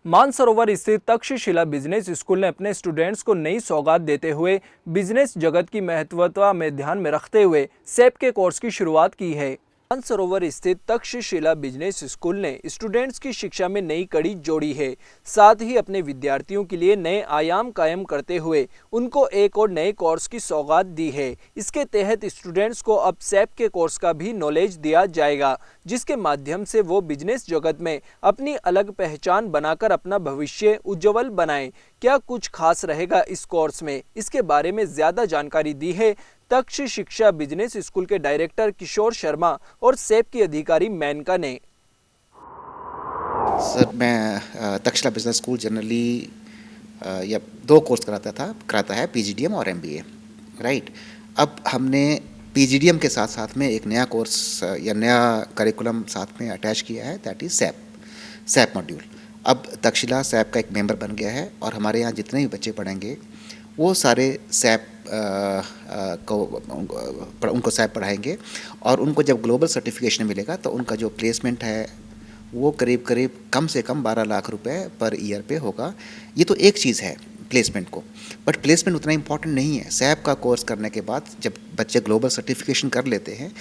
मानसरोवर स्थित Takshashila business school ने अपने स्टूडेंट्स को नई सौगात देते हुए बिजनेस जगत की महत्वता में ध्यान में रखते हुए सैप के कोर्स की शुरुआत की है। मानसरोवर स्थित तक्षशिला बिजनेस स्कूल ने स्टूडेंट्स की शिक्षा में नई कड़ी जोड़ी है, साथ ही अपने विद्यार्थियों के लिए नए आयाम कायम करते हुए उनको एक और नए कोर्स की सौगात दी है। इसके तहत स्टूडेंट्स को अब सैप के कोर्स का भी नॉलेज दिया जाएगा, जिसके माध्यम से वो बिजनेस जगत में अपनी अलग पहचान बनाकर अपना भविष्य उज्जवल बनाएं। क्या कुछ खास रहेगा इस कोर्स में, इसके बारे में ज्यादा जानकारी दी है तक्षशिला बिजनेस स्कूल के डायरेक्टर किशोर शर्मा और सैप की अधिकारी मेनका ने। सर, मैं तक्षशिला बिजनेस स्कूल जनरली या 2 कोर्स कराता है, पीजीडीएम और एमबीए, राइट। अब हमने पीजीडीएम के साथ साथ में एक नया कोर्स या नया करिकुलम साथ में अटैच किया है, दैट इज़ सैप मॉड्यूल। अब तक्षशिला सैप का एक मेंबर बन गया है और हमारे यहाँ जितने भी बच्चे पढ़ेंगे वो सारे सैप उनको सैप पढ़ाएंगे और उनको जब ग्लोबल सर्टिफिकेशन मिलेगा तो उनका जो प्लेसमेंट है वो करीब कम से कम 12 लाख रुपए पर ईयर पे होगा। ये तो एक चीज़ है प्लेसमेंट को, बट प्लेसमेंट उतना इम्पॉर्टेंट नहीं है। सैप का कोर्स करने के बाद जब बच्चे ग्लोबल सर्टिफिकेशन कर लेते हैं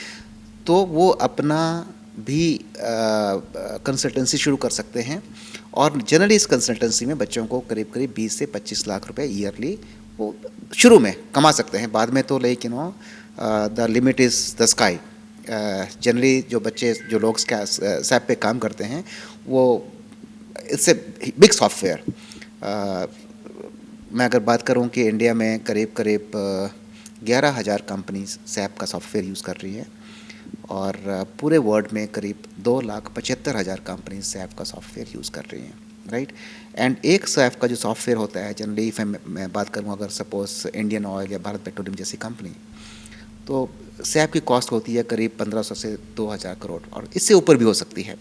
तो वो अपना भी कंसल्टेंसी शुरू कर सकते हैं और जनरली इस कंसल्टेंसी में बच्चों को करीब 20 से 25 लाख रुपए ईयरली वो शुरू में कमा सकते हैं। बाद में तो like the limit is the sky. Generally जो लोग सैप पे काम करते हैं वो इट्स ए बिग सॉफ्टवेयर। मैं अगर बात करूं कि इंडिया में करीब 11,000 कंपनीज सैप का सॉफ्टवेयर यूज़ कर रही है और पूरे वर्ल्ड में करीब 2,75,000 कंपनीज सैप का सॉफ्टवेयर यूज़ कर रही हैं, राइट। एंड एक सैप का जो सॉफ्टवेयर होता है जनरली मैं बात करूँ अगर सपोज इंडियन ऑयल या भारत पेट्रोलियम जैसी कंपनी, तो सैप की कॉस्ट होती है करीब 1,500 से 2,000 करोड़ और इससे ऊपर भी हो सकती है।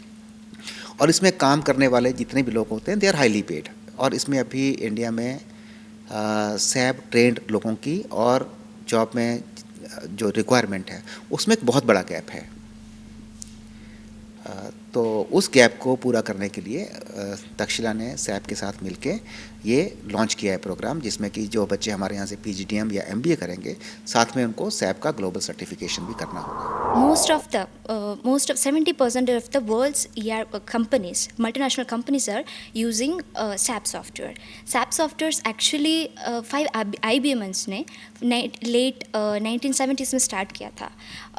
और इसमें काम करने वाले जितने भी लोग होते हैं दे आर हाईली पेड। और इसमें अभी इंडिया में सैप ट्रेंड लोगों की और जॉब में जो रिक्वायरमेंट है उसमें एक बहुत बड़ा गैप है। तो उस गैप को पूरा करने के लिए तक्षशिला ने सैप के साथ मिलके ये लॉन्च किया है प्रोग्राम, जिसमें कि जो बच्चे हमारे यहाँ से पीजीडीएम या एमबीए करेंगे साथ में उनको सैप का ग्लोबल सर्टिफिकेशन भी करना होगा। Most of 70% of the world's companies, multinational companies, are using SAP software. SAP softwares actually 5 IBMs ने लेट 1970s में स्टार्ट किया था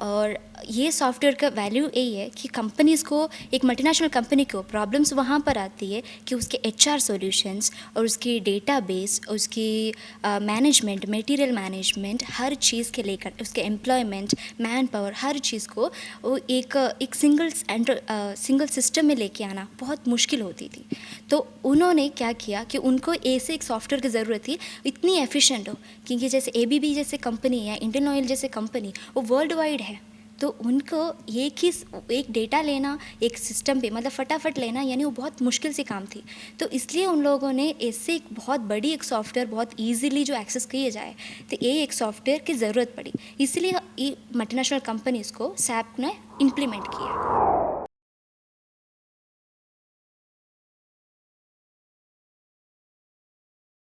और ये सॉफ्टवेयर का वैल्यू यही है कि कंपनीज़ को, एक मल्टीनेशनल कंपनी को प्रॉब्लम्स वहाँ पर आती है कि उसके एचआर सॉल्यूशंस और उसकी डेटाबेस, उसकी मैनेजमेंट, मटेरियल मैनेजमेंट, हर चीज़ के लेकर उसके एम्प्लॉयमेंट, मैन पावर, हर चीज़ को वो एक सिंगल सिस्टम में लेके आना बहुत मुश्किल होती थी। तो उन्होंने क्या किया कि उनको ऐसे एक सॉफ्टवेयर की ज़रूरत थी इतनी एफिशिएंट हो, क्योंकि जैसे एबीबी जैसे कंपनी या इंडियन ऑयल जैसे कंपनी वो वर्ल्ड वाइड है, तो उनको एक डेटा लेना एक सिस्टम पे मतलब फटाफट लेना यानी वो बहुत मुश्किल सी काम थी। तो इसलिए उन लोगों ने ऐसे एक बहुत बड़ी एक सॉफ्टवेयर बहुत इजीली जो एक्सेस किए जाए, तो ये एक सॉफ्टवेयर की ज़रूरत पड़ी, इसलिए ये मल्टीनेशनल कंपनीज़ को सैप ने इम्प्लीमेंट किया।